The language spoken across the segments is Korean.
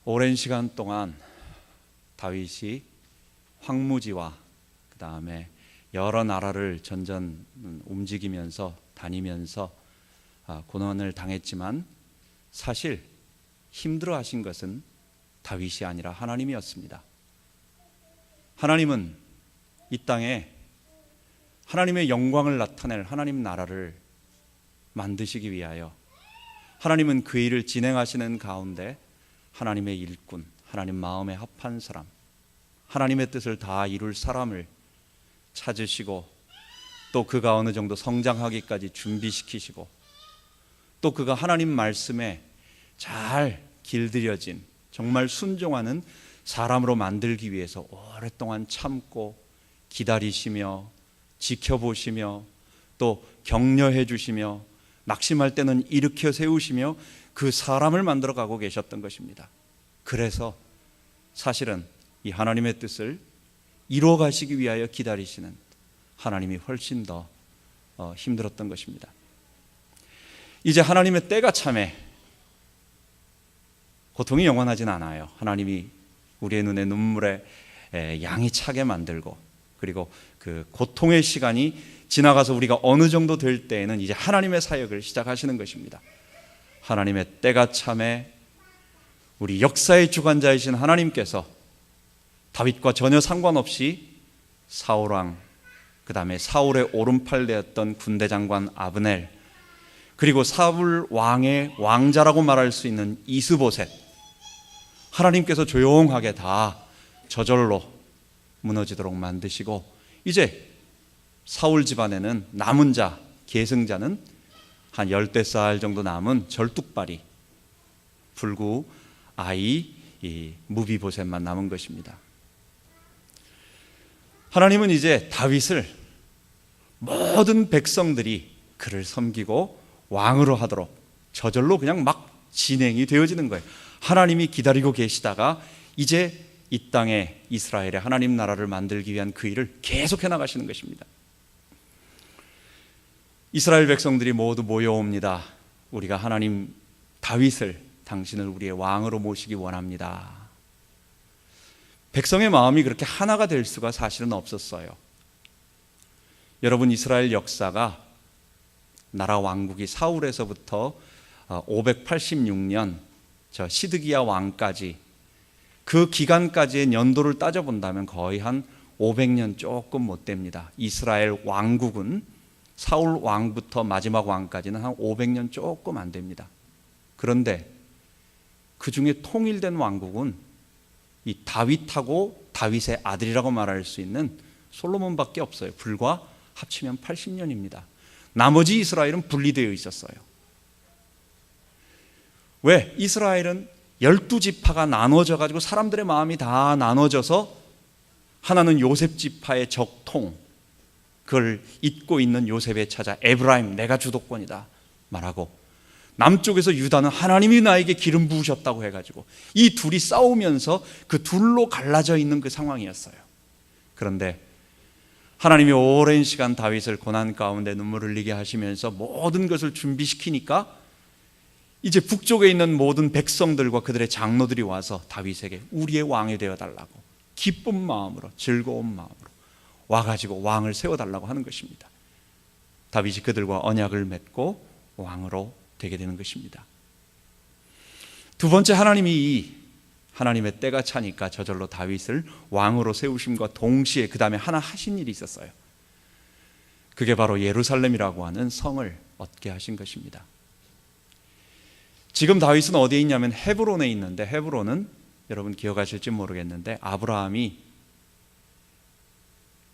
오랜 시간 동안 다윗이 황무지와 그 다음에 여러 나라를 전전 움직이면서 다니면서 고난을 당했지만 사실 힘들어하신 것은 다윗이 아니라 하나님이었습니다. 하나님은 이 땅에 하나님의 영광을 나타낼 하나님 나라를 만드시기 위하여 하나님은 그 일을 진행하시는 가운데 하나님의 일꾼, 하나님 마음에 합한 사람, 하나님의 뜻을 다 이룰 사람을 찾으시고 또 그가 어느 정도 성장하기까지 준비시키시고 또 그가 하나님 말씀에 잘 길들여진 정말 순종하는 사람으로 만들기 위해서 오랫동안 참고 기다리시며 지켜보시며 또 격려해 주시며 낙심할 때는 일으켜 세우시며 그 사람을 만들어 가고 계셨던 것입니다. 그래서 사실은 이 하나님의 뜻을 이루어 가시기 위하여 기다리시는 하나님이 훨씬 더 힘들었던 것입니다. 이제 하나님의 때가 참에 고통이 영원하진 않아요. 하나님이 우리의 눈에 눈물에 양이 차게 만들고 그리고 그 고통의 시간이 지나가서 우리가 어느 정도 될 때에는 이제 하나님의 사역을 시작하시는 것입니다. 하나님의 때가 참에 우리 역사의 주관자이신 하나님께서 다윗과 전혀 상관없이 사울왕, 그 다음에 사울의 오른팔 되었던 군대장관 아브넬, 그리고 사울 왕의 왕자라고 말할 수 있는 이스보셋, 하나님께서 조용하게 다 저절로 무너지도록 만드시고 이제 사울 집안에는 남은 자, 계승자는 한 10살 정도 남은 절뚝발이 불구 아이 이 무비보셋만 남은 것입니다. 하나님은 이제 다윗을 모든 백성들이 그를 섬기고 왕으로 하도록 저절로 그냥 막 진행이 되어지는 거예요. 하나님이 기다리고 계시다가 이제 이 땅에 이스라엘의 하나님 나라를 만들기 위한 그 일을 계속해 나가시는 것입니다. 이스라엘 백성들이 모두 모여옵니다. 우리가 하나님 다윗을 당신을 우리의 왕으로 모시기 원합니다. 백성의 마음이 그렇게 하나가 될 수가 사실은 없었어요. 여러분, 이스라엘 역사가 나라 왕국이 사울에서부터 586년 저 시드기야 왕까지 그 기간까지의 연도를 따져본다면 거의 한 500년 조금 못 됩니다. 이스라엘 왕국은 사울 왕부터 마지막 왕까지는 한 500년 조금 안 됩니다. 그런데 그 중에 통일된 왕국은 이 다윗하고 다윗의 아들이라고 말할 수 있는 솔로몬밖에 없어요. 불과 합치면 80년입니다. 나머지 이스라엘은 분리되어 있었어요. 왜? 이스라엘은 12지파가 나눠져 가지고 사람들의 마음이 다 나눠져서 하나는 요셉 지파의 적통, 그걸 잇고 있는 요셉의 찾아 에브라임 내가 주도권이다 말하고, 남쪽에서 유다는 하나님이 나에게 기름 부으셨다고 해가지고 이 둘이 싸우면서 그 둘로 갈라져 있는 그 상황이었어요. 그런데 하나님이 오랜 시간 다윗을 고난 가운데 눈물 흘리게 하시면서 모든 것을 준비시키니까 이제 북쪽에 있는 모든 백성들과 그들의 장로들이 와서 다윗에게 우리의 왕이 되어달라고 기쁜 마음으로 즐거운 마음으로 와가지고 왕을 세워달라고 하는 것입니다. 다윗이 그들과 언약을 맺고 왕으로 되게 되는 것입니다. 두 번째, 하나님의 때가 차니까 저절로 다윗을 왕으로 세우심과 동시에 그 다음에 하나 하신 일이 있었어요. 그게 바로 예루살렘이라고 하는 성을 얻게 하신 것입니다. 지금 다윗은 어디에 있냐면 헤브론에 있는데, 헤브론은 여러분 기억하실지 모르겠는데 아브라함이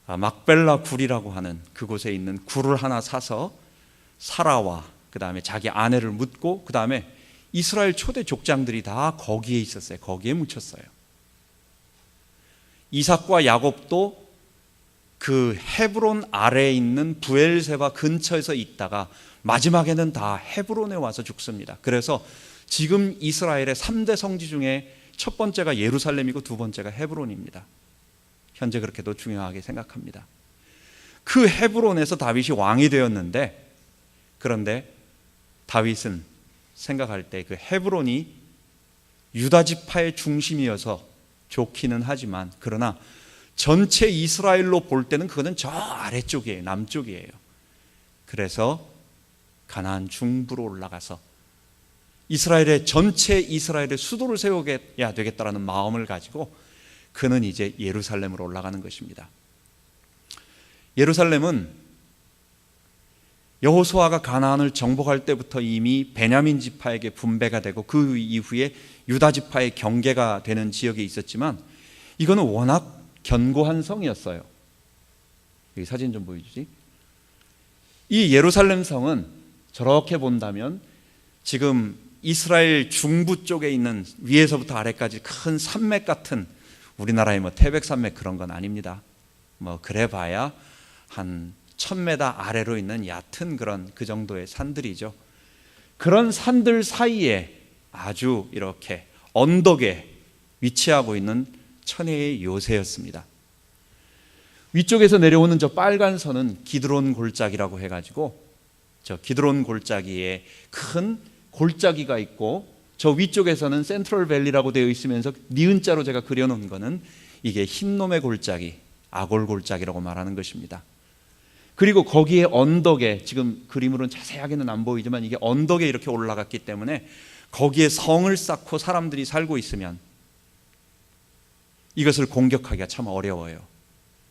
막벨라 굴이라고 하는 그곳에 있는 굴을 하나 사서 사라와 그 다음에 자기 아내를 묻고 그 다음에 이스라엘 초대 족장들이 다 거기에 있었어요. 거기에 묻혔어요. 이삭과 야곱도 그 헤브론 아래에 있는 부엘세바 근처에서 있다가 마지막에는 다 헤브론에 와서 죽습니다. 그래서 지금 이스라엘의 3대 성지 중에 첫 번째가 예루살렘이고 두 번째가 헤브론입니다. 현재 그렇게도 중요하게 생각합니다. 그 헤브론에서 다윗이 왕이 되었는데, 그런데 다윗은 생각할 때 그 헤브론이 유다 지파의 중심이어서 좋기는 하지만, 그러나 전체 이스라엘로 볼 때는 그거는 저 아래쪽이에요. 남쪽이에요. 그래서 가나안 중부로 올라가서 전체 이스라엘의 수도를 세워야 되겠다라는 마음을 가지고 그는 이제 예루살렘으로 올라가는 것입니다. 예루살렘은 여호수아가 가나안을 정복할 때부터 이미 베냐민 지파에게 분배가 되고 그 이후에 유다 지파의 경계가 되는 지역에 있었지만, 이거는 워낙 견고한 성이었어요. 여기 사진 좀 보여주지. 이 예루살렘 성은 저렇게 본다면 지금 이스라엘 중부 쪽에 있는 위에서부터 아래까지 큰 산맥 같은, 우리나라의 뭐 태백산맥 그런 건 아닙니다. 뭐 그래봐야 한 1000m 아래로 있는 얕은 그 정도의 산들이죠. 그런 산들 사이에 아주 이렇게 언덕에 위치하고 있는 천혜의 요새였습니다. 위쪽에서 내려오는 저 빨간 선은 기드론 골짜기라고 해가지고, 저 기드론 골짜기에 큰 골짜기가 있고, 저 위쪽에서는 센트럴 밸리라고 되어 있으면서 니은자로 제가 그려놓은 거는 이게 흰놈의 골짜기, 아골 골짜기라고 말하는 것입니다. 그리고 거기에 언덕에, 지금 그림으로는 자세하게는 안 보이지만 이게 언덕에 이렇게 올라갔기 때문에 거기에 성을 쌓고 사람들이 살고 있으면 이것을 공격하기가 참 어려워요.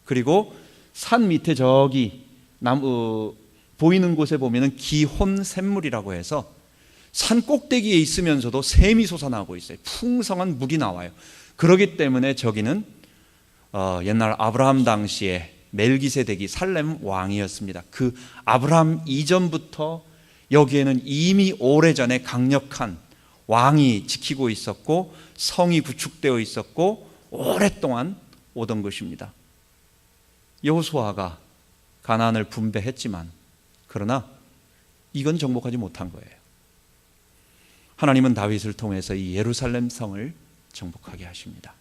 그리고 산 밑에 저기 보이는 곳에 보면은 기혼 샘물이라고 해서 산 꼭대기에 있으면서도 샘이 솟아나고 있어요. 풍성한 물이 나와요. 그렇기 때문에 저기는 옛날 아브라함 당시에 멜기세덱이 살렘 왕이었습니다. 그 아브라함 이전부터 여기에는 이미 오래전에 강력한 왕이 지키고 있었고 성이 구축되어 있었고 오랫동안 오던 것입니다. 여호수아가 가나안을 분배했지만, 그러나 이건 정복하지 못한 거예요. 하나님은 다윗을 통해서 이 예루살렘 성을 정복하게 하십니다.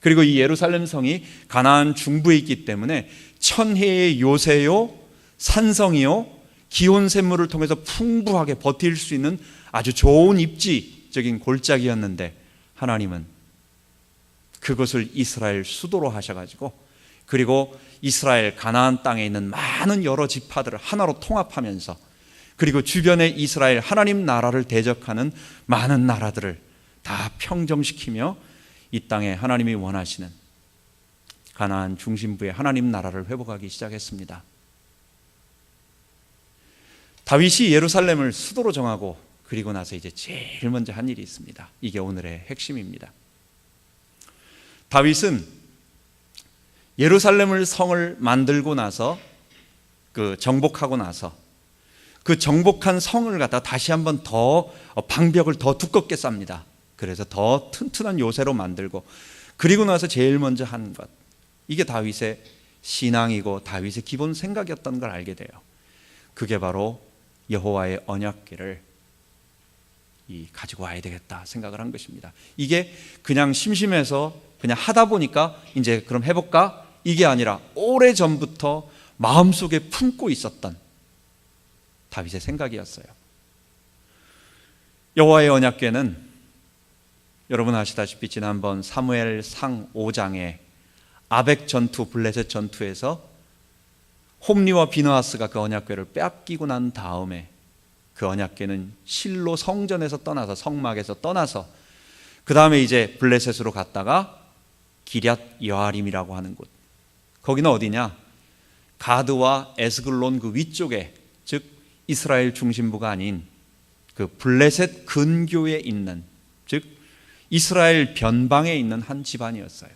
그리고 이 예루살렘 성이 가나안 중부에 있기 때문에 천혜의 요새요, 산성이요, 기온 샘물을 통해서 풍부하게 버틸 수 있는 아주 좋은 입지적인 골짜기였는데, 하나님은 그것을 이스라엘 수도로 하셔가지고, 그리고 이스라엘 가나안 땅에 있는 많은 여러 지파들을 하나로 통합하면서, 그리고 주변에 이스라엘 하나님 나라를 대적하는 많은 나라들을 다 평정시키며 이 땅에 하나님이 원하시는 가나안 중심부의 하나님 나라를 회복하기 시작했습니다. 다윗이 예루살렘을 수도로 정하고 그리고 나서 이제 제일 먼저 한 일이 있습니다. 이게 오늘의 핵심입니다. 다윗은 예루살렘을 성을 만들고 나서, 정복하고 나서 그 정복한 성을 갖다 다시 한번 더 방벽을 더 두껍게 쌉니다. 그래서 더 튼튼한 요새로 만들고, 그리고 나서 제일 먼저 한 것, 이게 다윗의 신앙이고 다윗의 기본 생각이었던 걸 알게 돼요. 그게 바로 여호와의 언약궤를 가지고 와야 되겠다 생각을 한 것입니다. 이게 그냥 심심해서 그냥 하다 보니까 이제 그럼 해볼까? 이게 아니라 오래전부터 마음속에 품고 있었던 다윗의 생각이었어요. 여호와의 언약궤는 여러분 아시다시피 지난번 사무엘상 5장에 아벡 전투, 블레셋 전투에서 홈리와 비느하스가 그 언약궤를 빼앗기고 난 다음에 그 언약궤는 실로 성전에서 떠나서, 성막에서 떠나서 그 다음에 이제 블레셋으로 갔다가 기럇 여아림이라고 하는 곳, 거기는 어디냐? 가드와 에스글론 그 위쪽에, 즉 이스라엘 중심부가 아닌 그 블레셋 근교에 있는, 즉 이스라엘 변방에 있는 한 집안이었어요.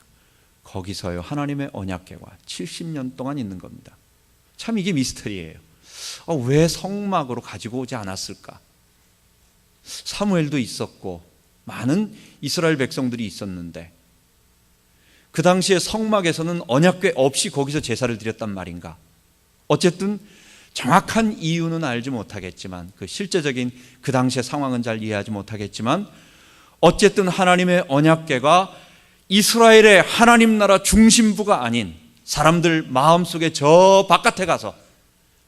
거기서요 하나님의 언약궤가 70년 동안 있는 겁니다. 참 이게 미스터리예요. 왜 성막으로 가지고 오지 않았을까? 사무엘도 있었고 많은 이스라엘 백성들이 있었는데 그 당시에 성막에서는 언약궤 없이 거기서 제사를 드렸단 말인가? 어쨌든 정확한 이유는 알지 못하겠지만, 그 실제적인 그 당시의 상황은 잘 이해하지 못하겠지만, 어쨌든 하나님의 언약궤가 이스라엘의 하나님 나라 중심부가 아닌 사람들 마음속에 저 바깥에 가서,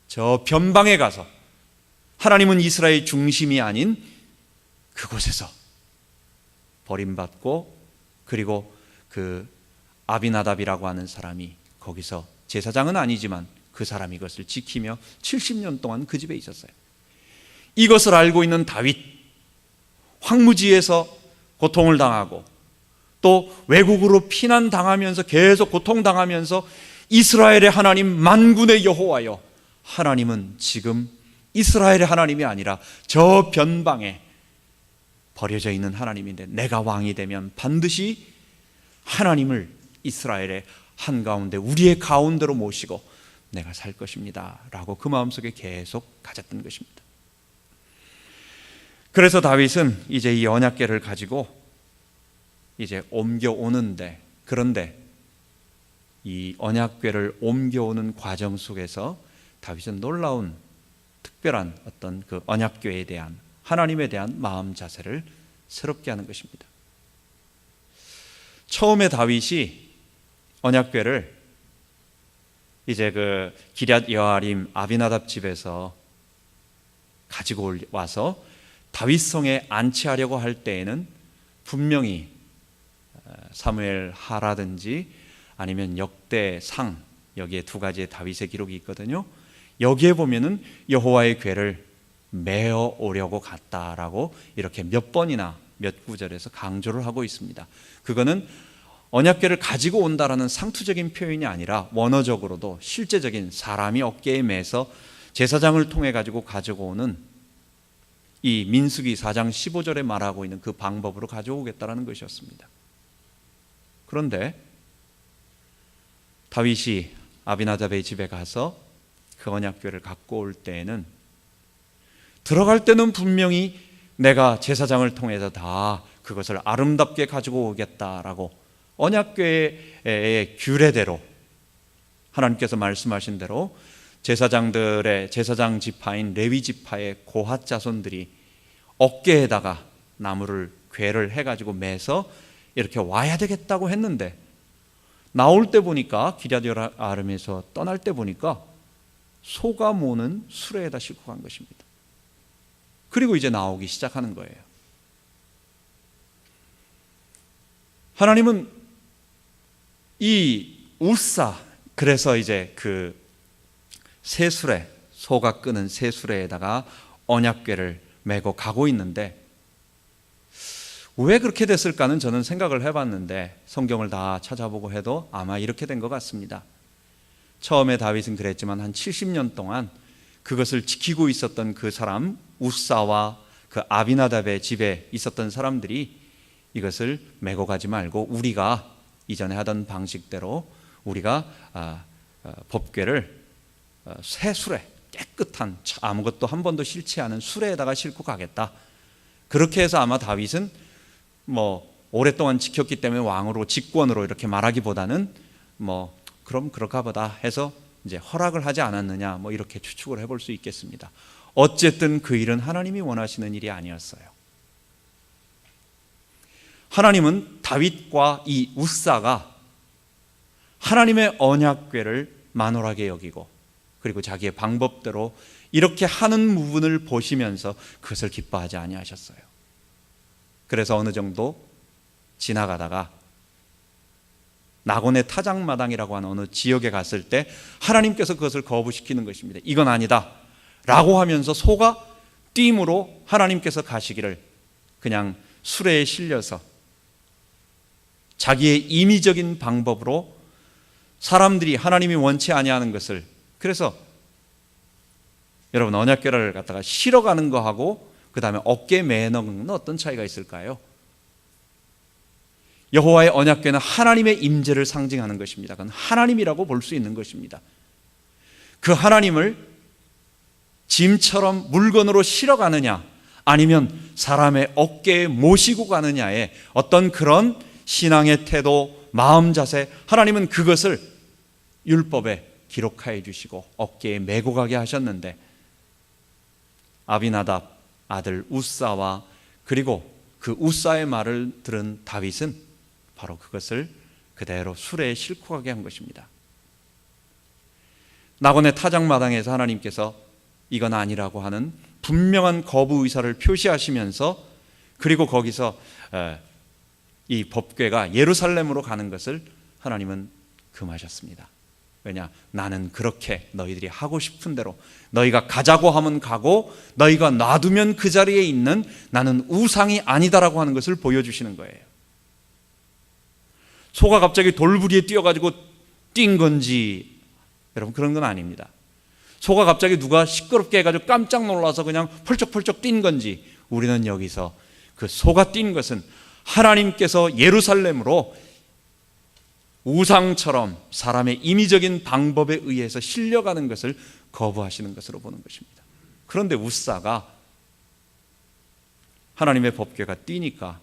저 변방에 가서, 하나님은 이스라엘 중심이 아닌 그곳에서 버림받고 그리고 그 아비나답이라고 하는 사람이 거기서 제사장은 아니지만 그 사람이 이것을 지키며 70년 동안 그 집에 있었어요. 이것을 알고 있는 다윗, 황무지에서 고통을 당하고 또 외국으로 피난당하면서 계속 고통당하면서 이스라엘의 하나님 만군의 여호와여, 하나님은 지금 이스라엘의 하나님이 아니라 저 변방에 버려져 있는 하나님인데 내가 왕이 되면 반드시 하나님을 이스라엘의 한가운데 우리의 가운데로 모시고 내가 살 것입니다 라고 그 마음속에 계속 가졌던 것입니다. 그래서 다윗은 이제 이 언약궤를 가지고 이제 옮겨오는데, 그런데 이 언약궤를 옮겨오는 과정 속에서 다윗은 놀라운 특별한 어떤 그 언약궤에 대한 하나님에 대한 마음 자세를 새롭게 하는 것입니다. 처음에 다윗이 언약궤를 이제 그 기럇 여아림 아비나답 집에서 가지고 와서 다윗성에 안치하려고 할 때에는 분명히 사무엘 하라든지 아니면 역대상, 여기에 두 가지의 다윗의 기록이 있거든요. 여기에 보면은 여호와의 궤를 메어 오려고 갔다라고 이렇게 몇 번이나 몇 구절에서 강조를 하고 있습니다. 그거는 언약궤를 가지고 온다라는 상투적인 표현이 아니라 원어적으로도 실제적인 사람이 어깨에 매서 제사장을 통해 가지고 오는 이 민수기 4장 15절에 말하고 있는 그 방법으로 가져오겠다라는 것이었습니다. 그런데 다윗이 아비나답의 집에 가서 그 언약궤를 갖고 올 때에는 들어갈 때는 분명히 내가 제사장을 통해서 다 그것을 아름답게 가지고 오겠다라고 언약궤의 규례대로 하나님께서 말씀하신 대로 제사장들의 제사장 지파인 레위 지파의 고핫 자손들이 어깨에다가 나무를 궤를 해가지고 매서 이렇게 와야 되겠다고 했는데 나올 때 보니까 기럇 여아림에서 떠날 때 보니까 소가 모는 수레에다 싣고 간 것입니다. 그리고 이제 나오기 시작하는 거예요. 하나님은 이 우사, 그래서 이제 그 새수레, 소가 끄는 새수레에다가 언약궤를 메고 가고 있는데 왜 그렇게 됐을까는 저는 생각을 해봤는데 성경을 다 찾아보고 해도 아마 이렇게 된 것 같습니다. 처음에 다윗은 그랬지만 한 70년 동안 그것을 지키고 있었던 그 사람 우사와 그 아비나답의 집에 있었던 사람들이 이것을 메고 가지 말고 우리가 이전에 하던 방식대로 우리가 법궤를 새 수레, 깨끗한 아무것도 한 번도 싫지 않은 수레에다가 싣고 가겠다. 그렇게 해서 아마 다윗은 오랫동안 지켰기 때문에 왕으로 직권으로 이렇게 말하기보다는 그럼 그럴까 보다 해서 이제 허락을 하지 않았느냐 이렇게 추측을 해볼 수 있겠습니다. 어쨌든 그 일은 하나님이 원하시는 일이 아니었어요. 하나님은 다윗과 이 우사가 하나님의 언약궤를 만홀하게 여기고 그리고 자기의 방법대로 이렇게 하는 부분을 보시면서 그것을 기뻐하지 아니하셨어요. 그래서 어느 정도 지나가다가 나곤의 타작마당이라고 하는 어느 지역에 갔을 때 하나님께서 그것을 거부시키는 것입니다. 이건 아니다 라고 하면서 소가 띠임으로 하나님께서 가시기를 그냥 수레에 실려서 자기의 임의적인 방법으로 사람들이 하나님이 원치 아니하는 것을, 그래서 여러분 언약궤를 갖다가 실어가는 거하고 그 다음에 어깨에 매는 건 어떤 차이가 있을까요? 여호와의 언약궤는 하나님의 임재를 상징하는 것입니다. 그건 하나님이라고 볼 수 있는 것입니다. 그 하나님을 짐처럼 물건으로 실어가느냐 아니면 사람의 어깨에 모시고 가느냐의 어떤 그런 신앙의 태도, 마음 자세, 하나님은 그것을 율법에 기록하여 주시고 어깨에 메고 가게 하셨는데 아비나답 아들 우사와 그리고 그 우사의 말을 들은 다윗은 바로 그것을 그대로 수레에 싣고 가게 한 것입니다. 나곤의 타작마당에서 하나님께서 이건 아니라고 하는 분명한 거부 의사를 표시하시면서 그리고 거기서 이 법궤가 예루살렘으로 가는 것을 하나님은 금하셨습니다. 왜냐? 나는 그렇게 너희들이 하고 싶은 대로, 너희가 가자고 하면 가고 너희가 놔두면 그 자리에 있는 나는 우상이 아니다라고 하는 것을 보여주시는 거예요. 소가 갑자기 돌부리에 뛰어가지고 뛴 건지, 여러분, 그런 건 아닙니다. 소가 갑자기 누가 시끄럽게 해가지고 깜짝 놀라서 그냥 펄쩍펄쩍 뛴 건지, 우리는 여기서 그 소가 뛴 것은 하나님께서 예루살렘으로 우상처럼 사람의 임의적인 방법에 의해서 실려가는 것을 거부하시는 것으로 보는 것입니다. 그런데 우사가 하나님의 법궤가 뛰니까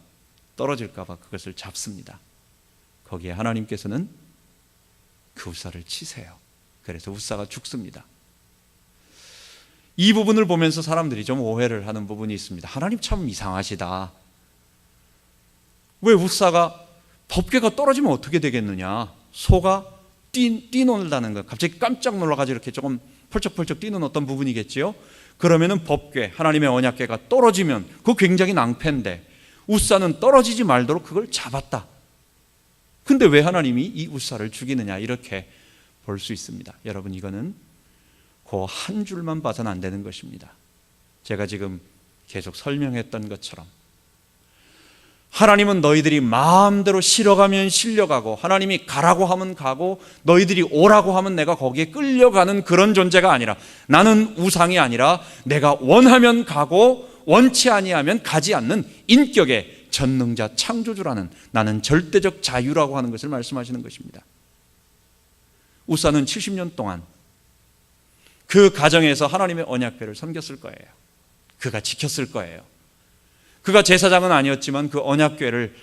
떨어질까 봐 그것을 잡습니다. 거기에 하나님께서는 그 우사를 치세요. 그래서 우사가 죽습니다. 이 부분을 보면서 사람들이 좀 오해를 하는 부분이 있습니다. 하나님 참 이상하시다. 왜 우사가 법궤가 떨어지면 어떻게 되겠느냐? 소가 뛰놀다는 것, 갑자기 깜짝 놀라가지고 이렇게 조금 펄쩍펄쩍 뛰는 어떤 부분이겠지요? 그러면은 법궤, 하나님의 언약궤가 떨어지면 그거 굉장히 낭패인데 우사는 떨어지지 말도록 그걸 잡았다. 근데 왜 하나님이 이 우사를 죽이느냐? 이렇게 볼 수 있습니다. 여러분, 이거는 그 한 줄만 봐서는 안 되는 것입니다. 제가 지금 계속 설명했던 것처럼 하나님은 너희들이 마음대로 실어가면 실려가고, 하나님이 가라고 하면 가고, 너희들이 오라고 하면 내가 거기에 끌려가는 그런 존재가 아니라, 나는 우상이 아니라 내가 원하면 가고 원치 아니하면 가지 않는 인격의 전능자 창조주라는, 나는 절대적 자유라고 하는 것을 말씀하시는 것입니다. 우사는 70년 동안 그 가정에서 하나님의 언약궤를 섬겼을 거예요. 그가 지켰을 거예요. 그가 제사장은 아니었지만 그 언약궤를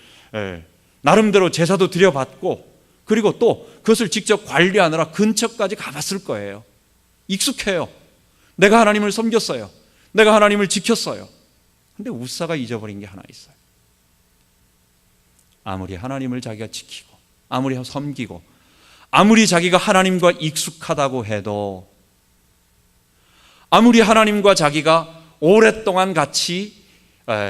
나름대로 제사도 드려봤고, 그리고 또 그것을 직접 관리하느라 근처까지 가봤을 거예요. 익숙해요. 내가 하나님을 섬겼어요. 내가 하나님을 지켰어요. 근데 우사가 잊어버린 게 하나 있어요. 아무리 하나님을 자기가 지키고, 아무리 섬기고, 아무리 자기가 하나님과 익숙하다고 해도, 아무리 하나님과 자기가 오랫동안 같이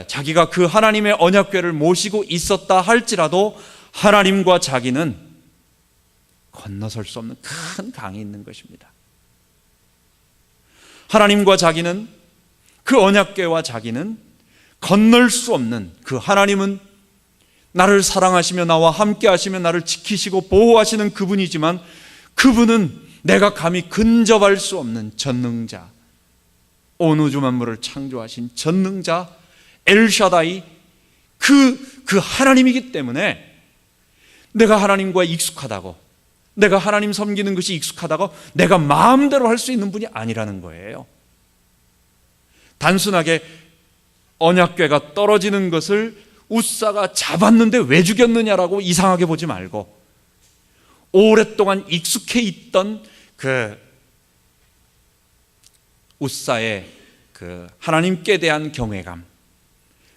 자기가 그 하나님의 언약궤를 모시고 있었다 할지라도 하나님과 자기는 건너설 수 없는 큰 강이 있는 것입니다. 하나님과 자기는, 그 언약궤와 자기는 건널 수 없는, 그 하나님은 나를 사랑하시며 나와 함께 하시며 나를 지키시고 보호하시는 그분이지만, 그분은 내가 감히 근접할 수 없는 전능자, 온 우주 만물을 창조하신 전능자 엘샤다이, 그 하나님이기 때문에 내가 하나님과 익숙하다고, 내가 하나님 섬기는 것이 익숙하다고 내가 마음대로 할 수 있는 분이 아니라는 거예요. 단순하게 언약궤가 떨어지는 것을 우사가 잡았는데 왜 죽였느냐라고 이상하게 보지 말고, 오랫동안 익숙해 있던 그 우사의 그 하나님께 대한 경외감,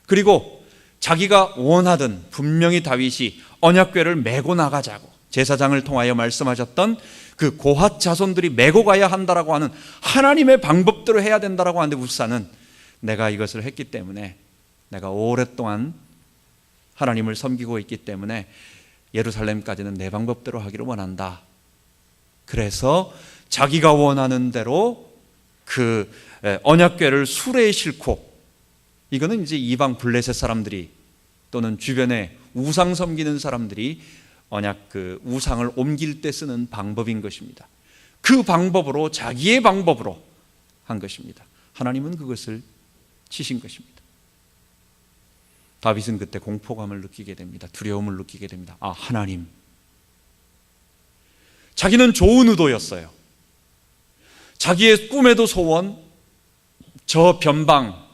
그리고 자기가 원하던, 분명히 다윗이 언약궤를 메고 나가자고 제사장을 통하여 말씀하셨던 그 고핫 자손들이 메고 가야 한다라고 하는 하나님의 방법대로 해야 된다라고 하는데, 우사는 내가 이것을 했기 때문에, 내가 오랫동안 하나님을 섬기고 있기 때문에 예루살렘까지는 내 방법대로 하기를 원한다. 그래서 자기가 원하는 대로 그 언약궤를 수레에 싣고, 이거는 이제 이방 블레셋 사람들이 또는 주변에 우상 섬기는 사람들이 그 우상을 옮길 때 쓰는 방법인 것입니다. 그 방법으로, 자기의 방법으로 한 것입니다. 하나님은 그것을 치신 것입니다. 다윗은 그때 공포감을 느끼게 됩니다. 두려움을 느끼게 됩니다. 아, 하나님. 자기는 좋은 의도였어요. 자기의 꿈에도 소원, 저 변방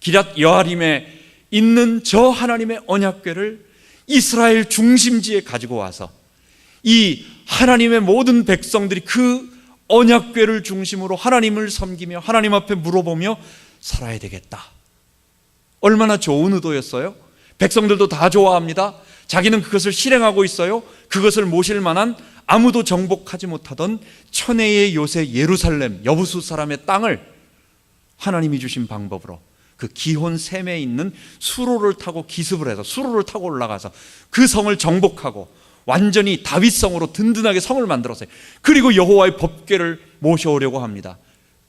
기럇 여아림에 있는 저 하나님의 언약궤를 이스라엘 중심지에 가지고 와서 이 하나님의 모든 백성들이 그 언약궤를 중심으로 하나님을 섬기며 하나님 앞에 물어보며 살아야 되겠다. 얼마나 좋은 의도였어요? 백성들도 다 좋아합니다. 자기는 그것을 실행하고 있어요. 그것을 모실 만한 아무도 정복하지 못하던 천혜의 요새 예루살렘 여부수 사람의 땅을 하나님이 주신 방법으로, 그 기혼 셈에 있는 수로를 타고 기습을 해서 수로를 타고 올라가서 그 성을 정복하고 완전히 다윗성으로 든든하게 성을 만들었어요. 그리고 여호와의 법궤를 모셔오려고 합니다.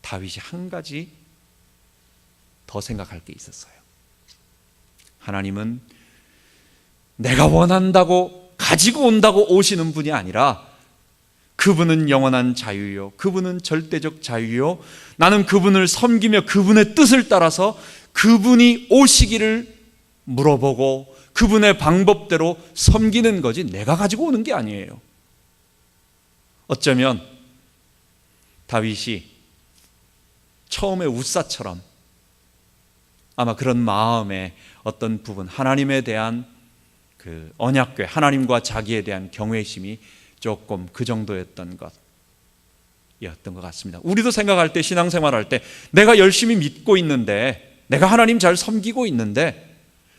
다윗이 한 가지 더 생각할 게 있었어요. 하나님은 내가 원한다고 가지고 온다고 오시는 분이 아니라 그분은 영원한 자유요, 그분은 절대적 자유요, 나는 그분을 섬기며 그분의 뜻을 따라서 그분이 오시기를 물어보고 그분의 방법대로 섬기는 거지 내가 가지고 오는 게 아니에요. 어쩌면 다윗이 처음에 웃사처럼 아마 그런 마음의 어떤 부분, 하나님에 대한 그 언약궤, 하나님과 자기에 대한 경외심이 조금 그 정도였던 것이었던 것 같습니다. 우리도 생각할 때, 신앙생활할 때 내가 열심히 믿고 있는데, 내가 하나님 잘 섬기고 있는데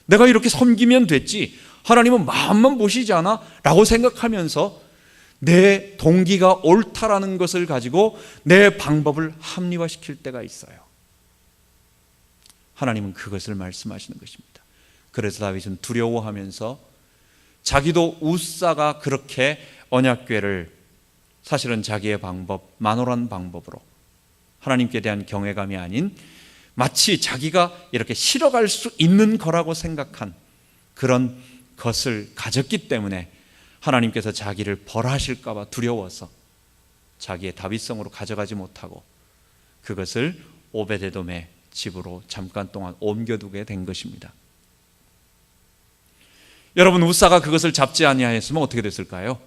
내가 이렇게 섬기면 됐지, 하나님은 마음만 보시지 않아? 라고 생각하면서 내 동기가 옳다라는 것을 가지고 내 방법을 합리화시킬 때가 있어요. 하나님은 그것을 말씀하시는 것입니다. 그래서 다윗은 두려워하면서 자기도 웃사가 그렇게 언약궤를 사실은 자기의 방법, 만홀한 방법으로 하나님께 대한 경외감이 아닌 마치 자기가 이렇게 실어갈 수 있는 거라고 생각한 그런 것을 가졌기 때문에 하나님께서 자기를 벌하실까 봐 두려워서 자기의 다윗성으로 가져가지 못하고 그것을 오벳에돔의 집으로 잠깐 동안 옮겨두게 된 것입니다. 여러분, 웃사가 그것을 잡지 아니하였으면 어떻게 됐을까요?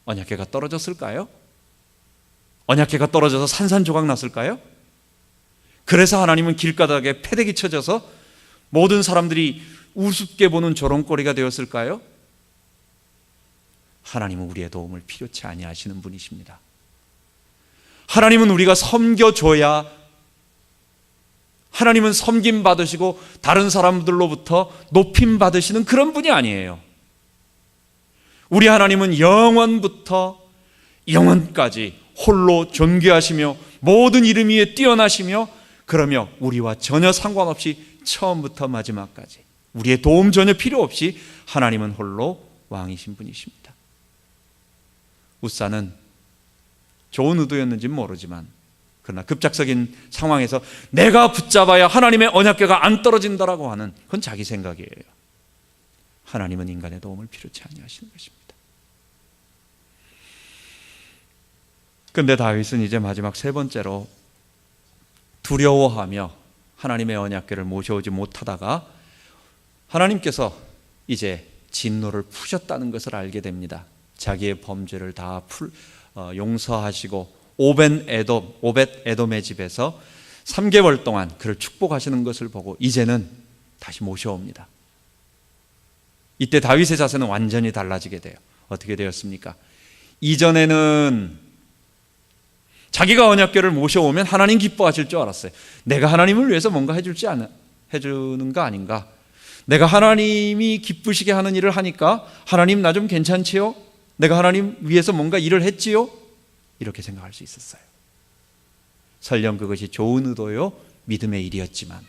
언약궤가 떨어졌을까요? 언약궤가 떨어져서 산산조각 났을까요? 그래서 하나님은 길가닥에 패대기 쳐져서 모든 사람들이 우습게 보는 조롱거리가 되었을까요? 하나님은 우리의 도움을 필요치 아니하시는 분이십니다. 하나님은 우리가 섬겨줘야, 하나님은 섬김 받으시고 다른 사람들로부터 높임 받으시는 그런 분이 아니에요. 우리 하나님은 영원부터 영원까지 홀로 존귀하시며 모든 이름 위에 뛰어나시며, 그러며 우리와 전혀 상관없이 처음부터 마지막까지 우리의 도움 전혀 필요 없이 하나님은 홀로 왕이신 분이십니다. 웃사는 좋은 의도였는지는 모르지만 그러나 급작스러운 상황에서 내가 붙잡아야 하나님의 언약궤가 안 떨어진다라고 하는 그건 자기 생각이에요. 하나님은 인간의 도움을 필요치 아니하시는 것입니다. 그런데 다윗은 이제 마지막 세 번째로 두려워하며 하나님의 언약궤를 모셔오지 못하다가 하나님께서 이제 진노를 푸셨다는 것을 알게 됩니다. 자기의 범죄를 다 용서하시고 오벳에돔의 집에서 3개월 동안 그를 축복하시는 것을 보고 이제는 다시 모셔옵니다. 이때 다윗의 자세는 완전히 달라지게 돼요. 어떻게 되었습니까? 이전에는 자기가 언약궤를 모셔오면 하나님 기뻐하실 줄 알았어요. 내가 하나님을 위해서 뭔가 해주는 거 아닌가? 내가 하나님이 기쁘시게 하는 일을 하니까 하나님 나 좀 괜찮지요? 내가 하나님 위해서 뭔가 일을 했지요? 이렇게 생각할 수 있었어요. 설령 그것이 좋은 의도요, 믿음의 일이었지만,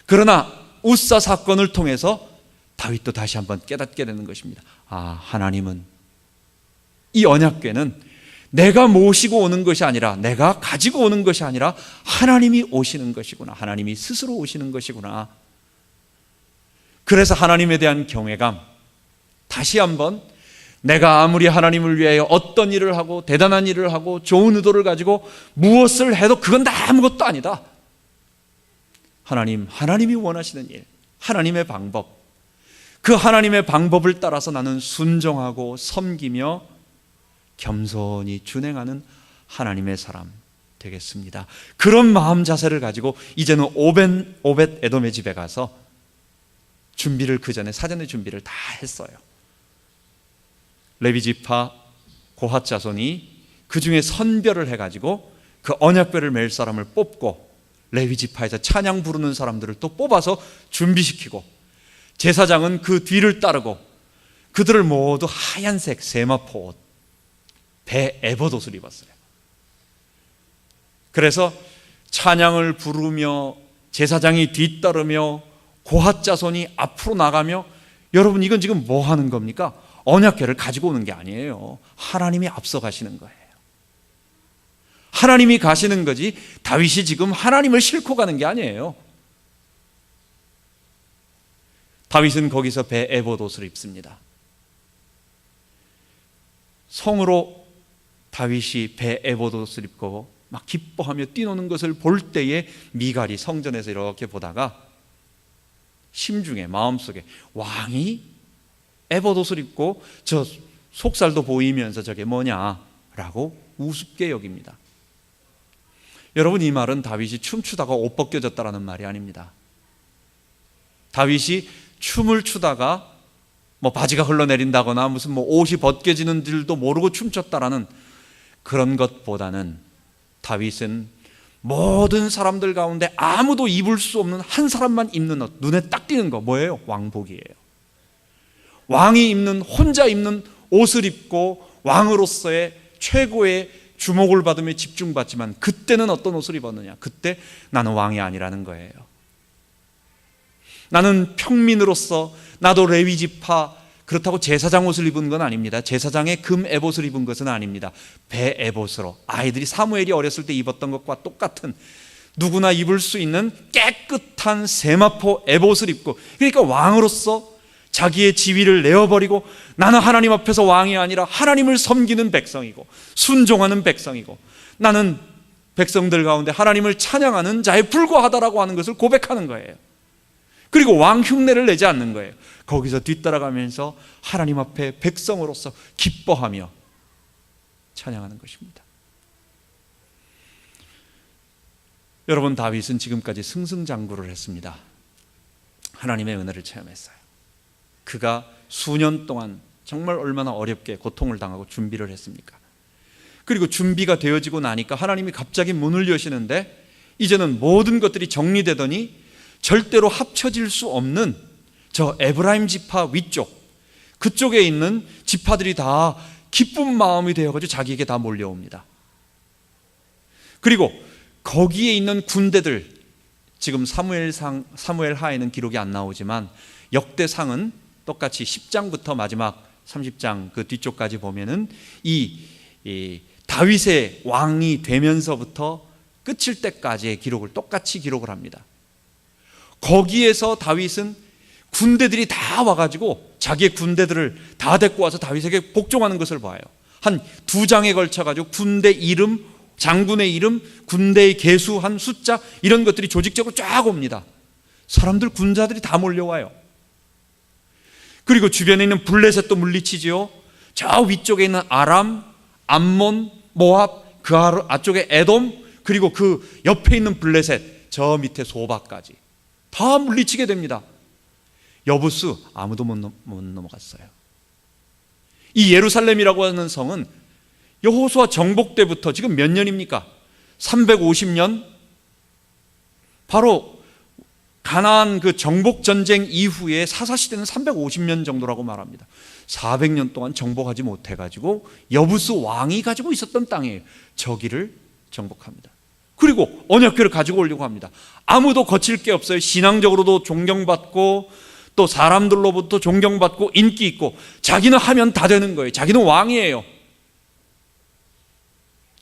그러나 웃사 사건을 통해서 다윗도 다시 한번 깨닫게 되는 것입니다. 아, 하나님은, 이 언약궤는 내가 모시고 오는 것이 아니라, 내가 가지고 오는 것이 아니라 하나님이 오시는 것이구나. 하나님이 스스로 오시는 것이구나. 그래서 하나님에 대한 경외감, 다시 한번 내가 아무리 하나님을 위하여 어떤 일을 하고 대단한 일을 하고 좋은 의도를 가지고 무엇을 해도 그건 다 아무것도 아니다. 하나님이 원하시는 일, 하나님의 방법, 그 하나님의 방법을 따라서 나는 순종하고 섬기며 겸손히 준행하는 하나님의 사람 되겠습니다. 그런 마음 자세를 가지고 이제는 오벳에돔의 집에 가서 준비를, 그 전에 사전의 준비를 다 했어요. 레위 지파 고핫 자손이 그 중에 선별을 해가지고 그 언약궤를 맬 사람을 뽑고, 레위 지파에서 찬양 부르는 사람들을 또 뽑아서 준비시키고, 제사장은 그 뒤를 따르고 그들을 모두 하얀색 세마포 옷, 배 에봇옷을 입었어요. 그래서 찬양을 부르며 제사장이 뒤따르며 고핫 자손이 앞으로 나가며, 여러분 이건 지금 뭐 하는 겁니까? 언약궤를 가지고 오는 게 아니에요. 하나님이 앞서 가시는 거예요. 하나님이 가시는 거지 다윗이 지금 하나님을 싣고 가는 게 아니에요. 다윗은 거기서 배 에봇옷을 입습니다. 성으로 다윗이 배 에봇옷을 입고 막 기뻐하며 뛰노는 것을 볼 때에 미갈이 성전에서 이렇게 보다가 심중에, 마음속에, 왕이 에봇옷을 입고 저 속살도 보이면서 저게 뭐냐라고 우습게 여깁니다. 여러분, 이 말은 다윗이 춤추다가 옷 벗겨졌다라는 말이 아닙니다. 다윗이 춤을 추다가 뭐 바지가 흘러내린다거나 무슨 뭐 옷이 벗겨지는 줄도 모르고 춤췄다라는 그런 것보다는, 다윗은 모든 사람들 가운데 아무도 입을 수 없는 한 사람만 입는 옷, 눈에 딱 띄는 거 뭐예요? 왕복이에요. 왕이 입는, 혼자 입는 옷을 입고 왕으로서의 최고의 주목을 받으며 집중받지만, 그때는 어떤 옷을 입었느냐? 그때 나는 왕이 아니라는 거예요. 나는 평민으로서, 나도 레위 지파, 그렇다고 제사장 옷을 입은 건 아닙니다. 제사장의 금 에봇을 입은 것은 아닙니다. 배 에봇으로, 아이들이 사무엘이 어렸을 때 입었던 것과 똑같은, 누구나 입을 수 있는 깨끗한 세마포 에봇을 입고, 그러니까 왕으로서 자기의 지위를 내어버리고 나는 하나님 앞에서 왕이 아니라 하나님을 섬기는 백성이고 순종하는 백성이고, 나는 백성들 가운데 하나님을 찬양하는 자에 불과하다라고 하는 것을 고백하는 거예요. 그리고 왕 흉내를 내지 않는 거예요. 거기서 뒤따라가면서 하나님 앞에 백성으로서 기뻐하며 찬양하는 것입니다. 여러분, 다윗은 지금까지 승승장구를 했습니다. 하나님의 은혜를 체험했어요. 그가 수년 동안 정말 얼마나 어렵게 고통을 당하고 준비를 했습니까? 그리고 준비가 되어지고 나니까 하나님이 갑자기 문을 여시는데, 이제는 모든 것들이 정리되더니 절대로 합쳐질 수 없는 저 에브라임 지파 위쪽, 그쪽에 있는 지파들이 다 기쁜 마음이 되어가지고 자기에게 다 몰려옵니다. 그리고 거기에 있는 군대들, 지금 사무엘 하에는 기록이 안 나오지만 역대상은 똑같이 10장부터 마지막 30장 그 뒤쪽까지 보면은 이 다윗의 왕이 되면서부터 끝일 때까지의 기록을 똑같이 기록을 합니다. 거기에서 다윗은 군대들이 다 와가지고 자기의 군대들을 다 데리고 와서 다윗에게 복종하는 것을 봐요. 한 2장에 걸쳐가지고 군대 이름, 장군의 이름, 군대의 개수, 한 숫자, 이런 것들이 조직적으로 쫙 옵니다. 사람들, 군자들이 다 몰려와요. 그리고 주변에 있는 블레셋도 물리치지요. 저 위쪽에 있는 아람, 암몬, 모압, 그 아쪽에 에돔, 그리고 그 옆에 있는 블레셋, 저 밑에 소바까지 다 물리치게 됩니다. 여부스 아무도 못 넘어갔어요. 이 예루살렘이라고 하는 성은 여호수아 정복 때부터 지금 몇 년입니까? 350년. 바로 가나안 그 정복 전쟁 이후에 사사시대는 350년 정도라고 말합니다. 400년 동안 정복하지 못해가지고 여부스 왕이 가지고 있었던 땅이에요. 저기를 정복합니다. 그리고 언약궤를 가지고 오려고 합니다. 아무도 거칠 게 없어요. 신앙적으로도 존경받고 또 사람들로부터 존경받고 인기 있고, 자기는 하면 다 되는 거예요. 자기는 왕이에요.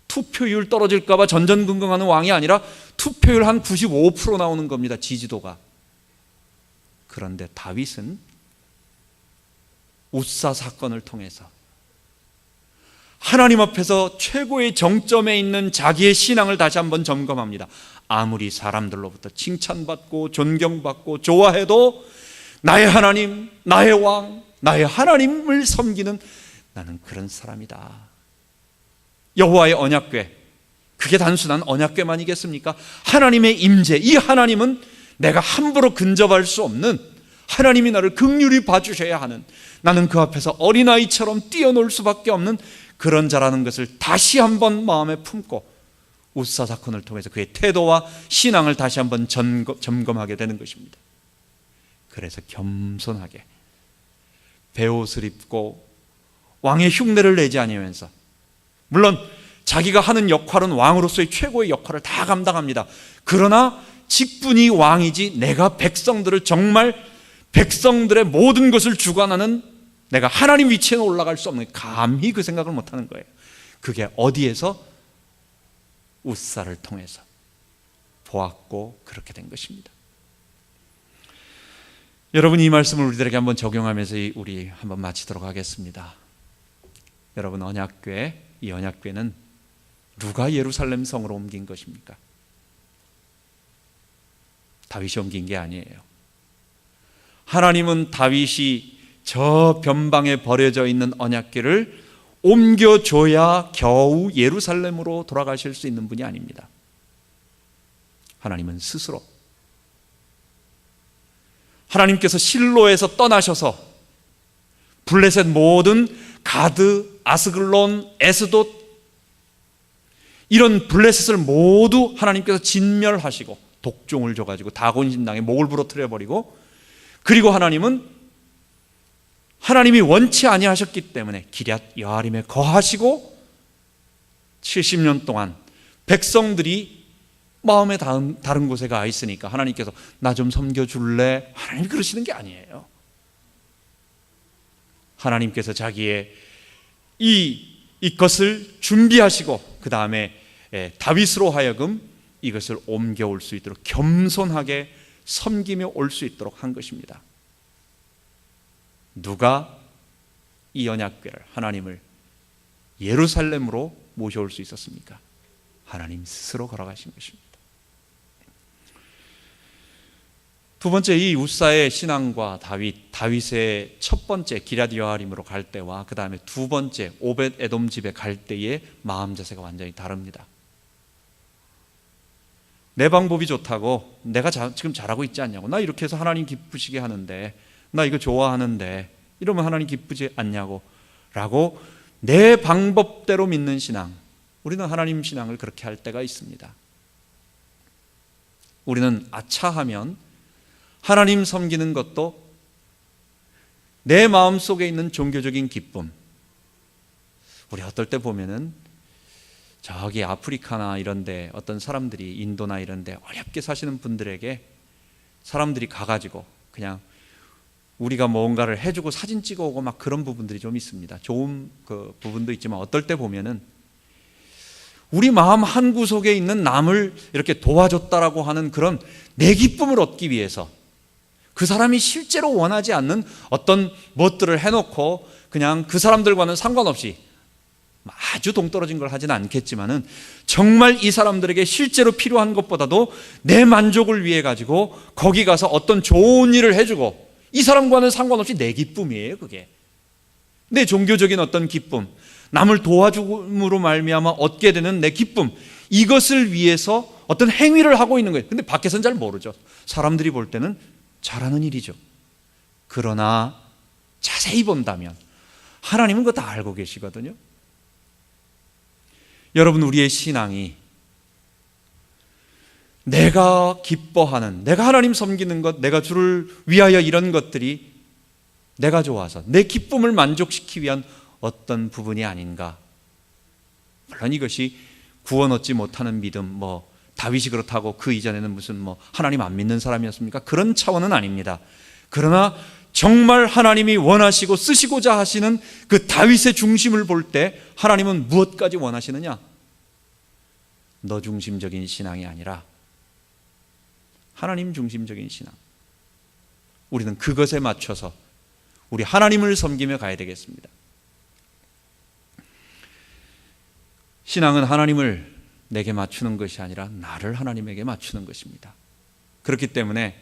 투표율 떨어질까 봐 전전긍긍하는 왕이 아니라 투표율 한 95% 나오는 겁니다. 지지도가. 그런데 다윗은 웃사 사건을 통해서 하나님 앞에서 최고의 정점에 있는 자기의 신앙을 다시 한번 점검합니다. 아무리 사람들로부터 칭찬받고 존경받고 좋아해도 나의 하나님, 나의 왕, 나의 하나님을 섬기는 나는 그런 사람이다. 여호와의 언약궤, 그게 단순한 언약궤만이겠습니까? 하나님의 임재, 이 하나님은 내가 함부로 근접할 수 없는, 하나님이 나를 긍휼히 봐주셔야 하는, 나는 그 앞에서 어린아이처럼 뛰어놀 수밖에 없는 그런 자라는 것을 다시 한번 마음에 품고 웃사 사건을 통해서 그의 태도와 신앙을 다시 한번 점검하게 되는 것입니다. 그래서 겸손하게 베옷을 입고 왕의 흉내를 내지 아니하면서, 물론 자기가 하는 역할은 왕으로서의 최고의 역할을 다 감당합니다. 그러나 직분이 왕이지 내가 백성들을 정말 백성들의 모든 것을 주관하는 내가 하나님 위치에 올라갈 수 없는, 감히 그 생각을 못하는 거예요. 그게 어디에서? 웃사를 통해서 보았고 그렇게 된 것입니다. 여러분, 이 말씀을 우리들에게 한번 적용하면서 우리 한번 마치도록 하겠습니다. 여러분, 언약궤, 이 언약궤는 누가 예루살렘 성으로 옮긴 것입니까? 다윗이 옮긴 게 아니에요. 하나님은 다윗이 저 변방에 버려져 있는 언약궤를 옮겨줘야 겨우 예루살렘으로 돌아가실 수 있는 분이 아닙니다. 하나님은 스스로, 하나님께서 실로에서 떠나셔서 블레셋 모든 가드, 아스글론, 에스돗, 이런 블레셋을 모두 하나님께서 진멸하시고 독종을 줘가지고 다곤 신당에 목을 부러뜨려 버리고, 그리고 하나님은 하나님이 원치 아니하셨기 때문에 기럇 여아림에 거하시고 70년 동안 백성들이 마음에 다른 곳에 가 있으니까 하나님께서 나 좀 섬겨줄래? 하나님 그러시는 게 아니에요. 하나님께서 자기의 이것을 준비하시고 그 다음에 다윗으로 하여금 이것을 옮겨올 수 있도록 겸손하게 섬기며 올 수 있도록 한 것입니다. 누가 이 언약궤를, 하나님을 예루살렘으로 모셔올 수 있었습니까? 하나님 스스로 걸어가신 것입니다. 두 번째, 이 웃사의 신앙과 다윗의 첫 번째 기럇 여아림으로 갈 때와 그 다음에 두 번째 오벳 에돔 집에 갈 때의 마음 자세가 완전히 다릅니다. 내 방법이 좋다고, 내가 지금 잘하고 있지 않냐고, 나 이렇게 해서 하나님 기쁘시게 하는데, 나 이거 좋아하는데 이러면 하나님 기쁘지 않냐고 라고 내 방법대로 믿는 신앙, 우리는 하나님 신앙을 그렇게 할 때가 있습니다. 우리는 아차하면 하나님 섬기는 것도 내 마음속에 있는 종교적인 기쁨, 우리 어떨 때 보면은 저기 아프리카나 이런데 어떤 사람들이, 인도나 이런데 어렵게 사시는 분들에게 사람들이 가가지고 그냥 우리가 뭔가를 해주고 사진 찍어오고 막 그런 부분들이 좀 있습니다. 좋은 그 부분도 있지만 어떨 때 보면은 우리 마음 한 구석에 있는 남을 이렇게 도와줬다라고 하는 그런 내 기쁨을 얻기 위해서 그 사람이 실제로 원하지 않는 어떤 것들을 해놓고 그냥 그 사람들과는 상관없이 아주 동떨어진 걸 하지는 않겠지만은 정말 이 사람들에게 실제로 필요한 것보다도 내 만족을 위해 가지고 거기 가서 어떤 좋은 일을 해주고, 이 사람과는 상관없이 내 기쁨이에요. 그게 내 종교적인 어떤 기쁨, 남을 도와줌으로 말미암아 얻게 되는 내 기쁨, 이것을 위해서 어떤 행위를 하고 있는 거예요. 근데 밖에서는 잘 모르죠. 사람들이 볼 때는 잘하는 일이죠. 그러나 자세히 본다면 하나님은 그거 다 알고 계시거든요. 여러분, 우리의 신앙이 내가 기뻐하는, 내가 하나님 섬기는 것, 내가 주를 위하여 이런 것들이 내가 좋아서 내 기쁨을 만족시키기 위한 어떤 부분이 아닌가. 물론 이것이 구원 얻지 못하는 믿음, 다윗이 그렇다고 그 이전에는 무슨 하나님 안 믿는 사람이었습니까? 그런 차원은 아닙니다. 그러나 정말 하나님이 원하시고 쓰시고자 하시는 그 다윗의 중심을 볼 때 하나님은 무엇까지 원하시느냐? 너 중심적인 신앙이 아니라 하나님 중심적인 신앙. 우리는 그것에 맞춰서 우리 하나님을 섬기며 가야 되겠습니다. 신앙은 하나님을 내게 맞추는 것이 아니라 나를 하나님에게 맞추는 것입니다. 그렇기 때문에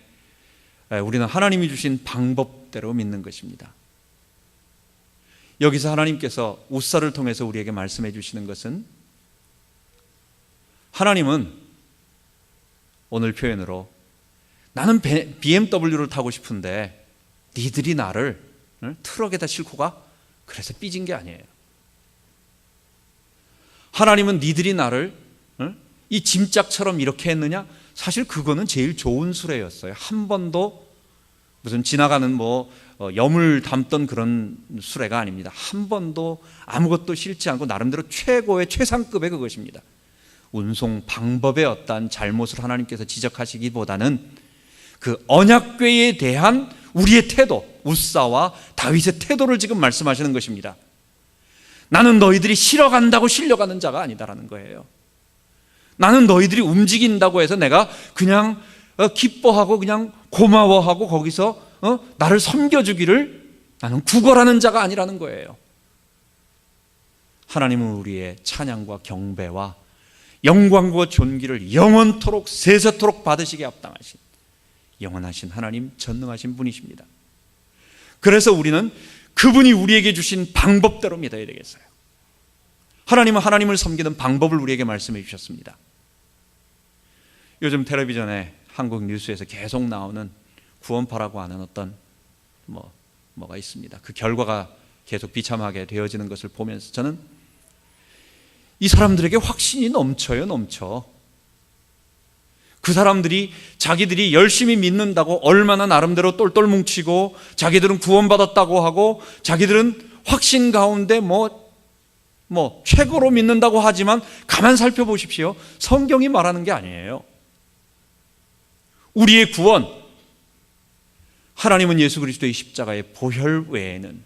우리는 하나님이 주신 방법대로 믿는 것입니다. 여기서 하나님께서 웃사를 통해서 우리에게 말씀해 주시는 것은, 하나님은 오늘 표현으로 나는 BMW를 타고 싶은데 니들이 나를 트럭에다 싣고 가? 그래서 삐진 게 아니에요. 하나님은 니들이 나를 이 짐짝처럼 이렇게 했느냐? 사실 그거는 제일 좋은 수레였어요. 한 번도 무슨 지나가는 염을 담던 그런 수레가 아닙니다. 한 번도 아무것도 싫지 않고 나름대로 최고의 최상급의 그것입니다. 운송 방법의 어떠한 잘못을 하나님께서 지적하시기보다는 그 언약궤에 대한 우리의 태도, 웃사와 다윗의 태도를 지금 말씀하시는 것입니다. 나는 너희들이 실어간다고 실려가는 자가 아니다라는 거예요. 나는 너희들이 움직인다고 해서 내가 그냥 기뻐하고 그냥 고마워하고 거기서 나를 섬겨주기를 나는 구걸하는 자가 아니라는 거예요. 하나님은 우리의 찬양과 경배와 영광과 존귀를 영원토록 세세토록 받으시게 합당하신 영원하신 하나님, 전능하신 분이십니다. 그래서 우리는 그분이 우리에게 주신 방법대로 믿어야 되겠어요. 하나님은 하나님을 섬기는 방법을 우리에게 말씀해 주셨습니다. 요즘 텔레비전에 한국 뉴스에서 계속 나오는 구원파라고 하는 어떤 뭐가 있습니다. 그 결과가 계속 비참하게 되어지는 것을 보면서 저는 이 사람들에게 확신이 넘쳐. 그 사람들이 자기들이 열심히 믿는다고 얼마나 나름대로 똘똘 뭉치고 자기들은 구원받았다고 하고 자기들은 확신 가운데 최고로 믿는다고 하지만 가만 살펴보십시오. 성경이 말하는 게 아니에요. 우리의 구원, 하나님은 예수 그리스도의 십자가의 보혈 외에는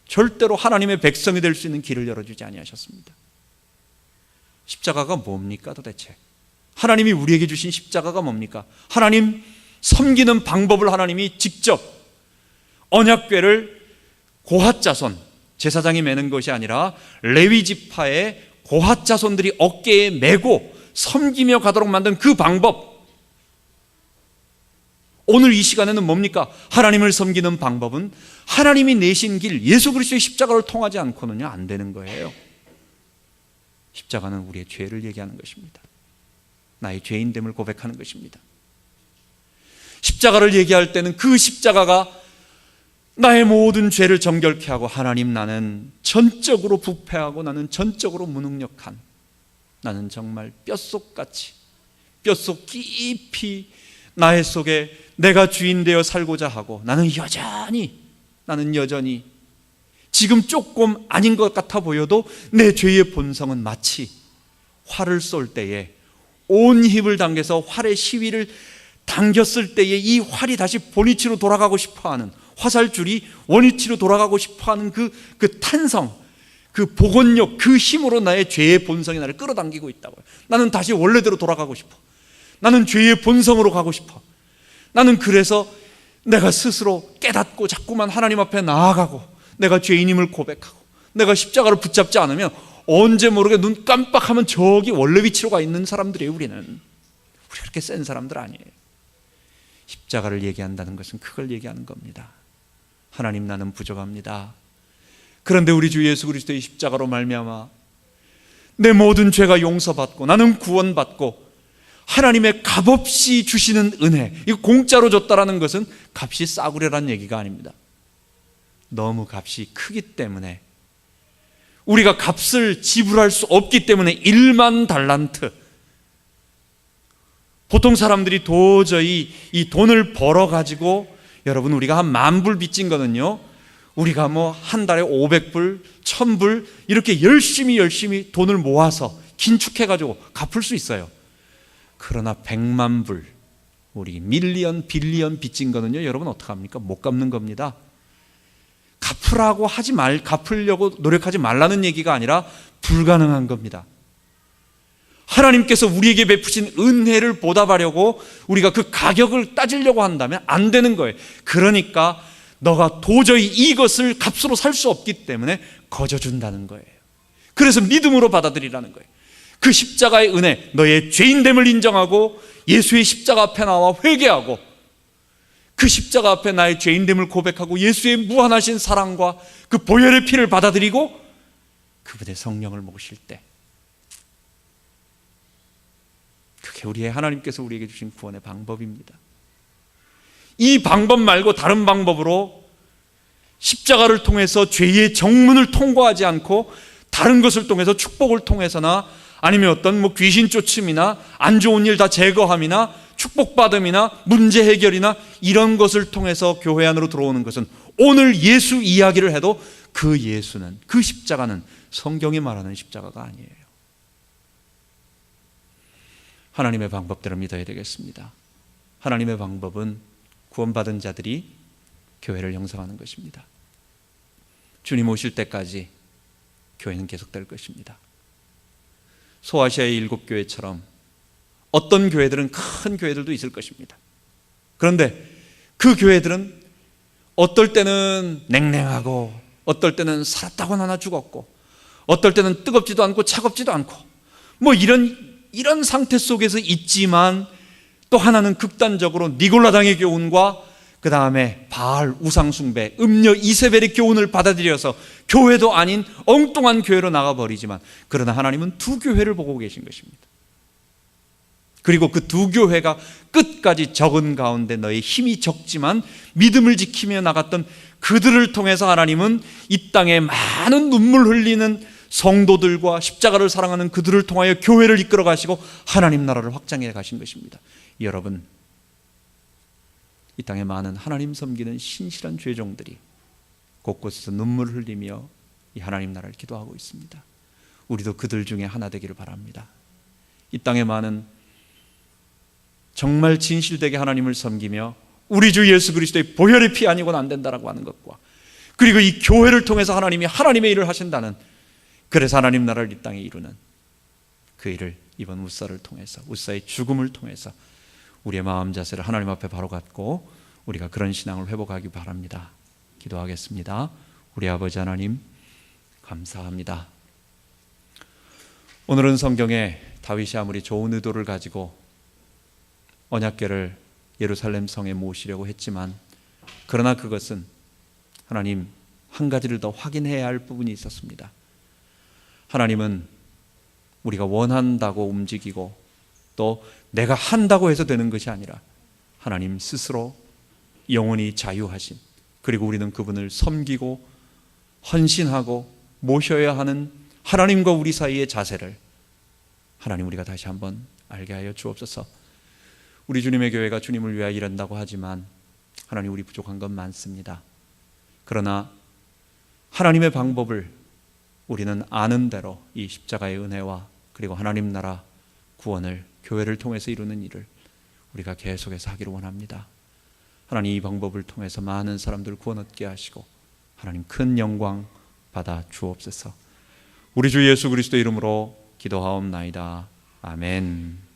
절대로 하나님의 백성이 될 수 있는 길을 열어주지 아니하셨습니다. 십자가가 뭡니까 도대체? 하나님이 우리에게 주신 십자가가 뭡니까? 하나님 섬기는 방법을 하나님이 직접 언약궤를 고핫 자손, 제사장이 매는 것이 아니라 레위 지파의 고핫 자손들이 어깨에 메고 섬기며 가도록 만든 그 방법, 오늘 이 시간에는 뭡니까? 하나님을 섬기는 방법은 하나님이 내신 길, 예수 그리스도의 십자가를 통하지 않고는요 안 되는 거예요. 십자가는 우리의 죄를 얘기하는 것입니다. 나의 죄인됨을 고백하는 것입니다. 십자가를 얘기할 때는 그 십자가가 나의 모든 죄를 정결케 하고, 하나님 나는 전적으로 부패하고 나는 전적으로 무능력한, 나는 정말 뼛속같이 뼛속 깊이 나의 속에 내가 주인 되어 살고자 하고, 나는 여전히 지금 조금 아닌 것 같아 보여도 내 죄의 본성은 마치 활을 쏠 때에 온 힘을 당겨서 활의 시위를 당겼을 때에 이 활이 다시 본위치로 돌아가고 싶어하는, 화살줄이 원위치로 돌아가고 싶어하는 그 탄성, 그 복원력, 그 힘으로 나의 죄의 본성이 나를 끌어당기고 있다고요. 나는 다시 원래대로 돌아가고 싶어. 나는 죄의 본성으로 가고 싶어. 나는 그래서 내가 스스로 깨닫고 자꾸만 하나님 앞에 나아가고 내가 죄인임을 고백하고 내가 십자가를 붙잡지 않으면 언제 모르게 눈 깜빡하면 저기 원래 위치로 가 있는 사람들이에요. 우리 그렇게 센 사람들 아니에요. 십자가를 얘기한다는 것은 그걸 얘기하는 겁니다. 하나님 나는 부족합니다. 그런데 우리 주 예수 그리스도의 십자가로 말미암아 내 모든 죄가 용서받고 나는 구원받고 하나님의 값없이 주시는 은혜, 이거 공짜로 줬다라는 것은 값이 싸구려라는 얘기가 아닙니다. 너무 값이 크기 때문에, 우리가 값을 지불할 수 없기 때문에 1만 달란트, 보통 사람들이 도저히 이 돈을 벌어가지고, 여러분 우리가 한 10,000불 빚진 거는요, 우리가 한 달에 500불, 1,000불 이렇게 열심히 돈을 모아서 긴축해가지고 갚을 수 있어요. 그러나 100만 불, 우리 밀리언, 빌리언 빚진 거는요, 여러분 어떡합니까? 못 갚는 겁니다. 갚으려고 노력하지 말라는 얘기가 아니라 불가능한 겁니다. 하나님께서 우리에게 베푸신 은혜를 보답하려고 우리가 그 가격을 따지려고 한다면 안 되는 거예요. 그러니까 너가 도저히 이것을 값으로 살 수 없기 때문에 거저준다는 거예요. 그래서 믿음으로 받아들이라는 거예요. 그 십자가의 은혜, 너의 죄인됨을 인정하고 예수의 십자가 앞에 나와 회개하고 그 십자가 앞에 나의 죄인됨을 고백하고 예수의 무한하신 사랑과 그 보혈의 피를 받아들이고 그분의 성령을 모실 때, 그게 우리의 하나님께서 우리에게 주신 구원의 방법입니다. 이 방법 말고 다른 방법으로 십자가를 통해서 죄의 정문을 통과하지 않고 다른 것을 통해서 축복을 통해서나 아니면 어떤 귀신 쫓음이나 안 좋은 일 다 제거함이나 축복받음이나 문제 해결이나 이런 것을 통해서 교회 안으로 들어오는 것은, 오늘 예수 이야기를 해도 그 예수는, 그 십자가는 성경이 말하는 십자가가 아니에요. 하나님의 방법대로 믿어야 되겠습니다. 하나님의 방법은 구원받은 자들이 교회를 형성하는 것입니다. 주님 오실 때까지 교회는 계속될 것입니다. 소아시아의 7교회처럼 어떤 교회들은 큰 교회들도 있을 것입니다. 그런데 그 교회들은 어떨 때는 냉랭하고 어떨 때는 살았다고 나나 죽었고 어떨 때는 뜨겁지도 않고 차갑지도 않고 뭐 이런 상태 속에서 있지만 또 하나는 극단적으로 니골라당의 교훈과 그 다음에 바알 우상숭배 음녀 이세벨의 교훈을 받아들여서 교회도 아닌 엉뚱한 교회로 나가버리지만 그러나 하나님은 두 교회를 보고 계신 것입니다. 그리고 그 두 교회가 끝까지 적은 가운데 너의 힘이 적지만 믿음을 지키며 나갔던 그들을 통해서 하나님은 이 땅에 많은 눈물 흘리는 성도들과 십자가를 사랑하는 그들을 통하여 교회를 이끌어 가시고 하나님 나라를 확장해 가신 것입니다. 여러분, 이 땅에 많은 하나님 섬기는 신실한 죄종들이 곳곳에서 눈물 흘리며 이 하나님 나라를 기도하고 있습니다. 우리도 그들 중에 하나 되기를 바랍니다. 이 땅에 많은 정말 진실되게 하나님을 섬기며 우리 주 예수 그리스도의 보혈의 피 아니고는 안 된다라고 하는 것과 그리고 이 교회를 통해서 하나님이 하나님의 일을 하신다는, 그래서 하나님 나라를 이 땅에 이루는 그 일을 이번 우사를 통해서, 우사의 죽음을 통해서 우리의 마음 자세를 하나님 앞에 바로 갖고 우리가 그런 신앙을 회복하기 바랍니다. 기도하겠습니다. 우리 아버지 하나님, 감사합니다. 오늘은 성경에 다윗이 아무리 좋은 의도를 가지고 언약궤를 예루살렘 성에 모시려고 했지만 그러나 그것은 하나님 한 가지를 더 확인해야 할 부분이 있었습니다. 하나님은 우리가 원한다고 움직이고 또 내가 한다고 해서 되는 것이 아니라 하나님 스스로 영원히 자유하신, 그리고 우리는 그분을 섬기고 헌신하고 모셔야 하는 하나님과 우리 사이의 자세를 하나님 우리가 다시 한번 알게 하여 주옵소서. 우리 주님의 교회가 주님을 위하여 일한다고 하지만 하나님 우리 부족한 건 많습니다. 그러나 하나님의 방법을 우리는 아는 대로 이 십자가의 은혜와 그리고 하나님 나라 구원을 교회를 통해서 이루는 일을 우리가 계속해서 하기를 원합니다. 하나님 이 방법을 통해서 많은 사람들 구원 얻게 하시고 하나님 큰 영광 받아 주옵소서. 우리 주 예수 그리스도 이름으로 기도하옵나이다. 아멘.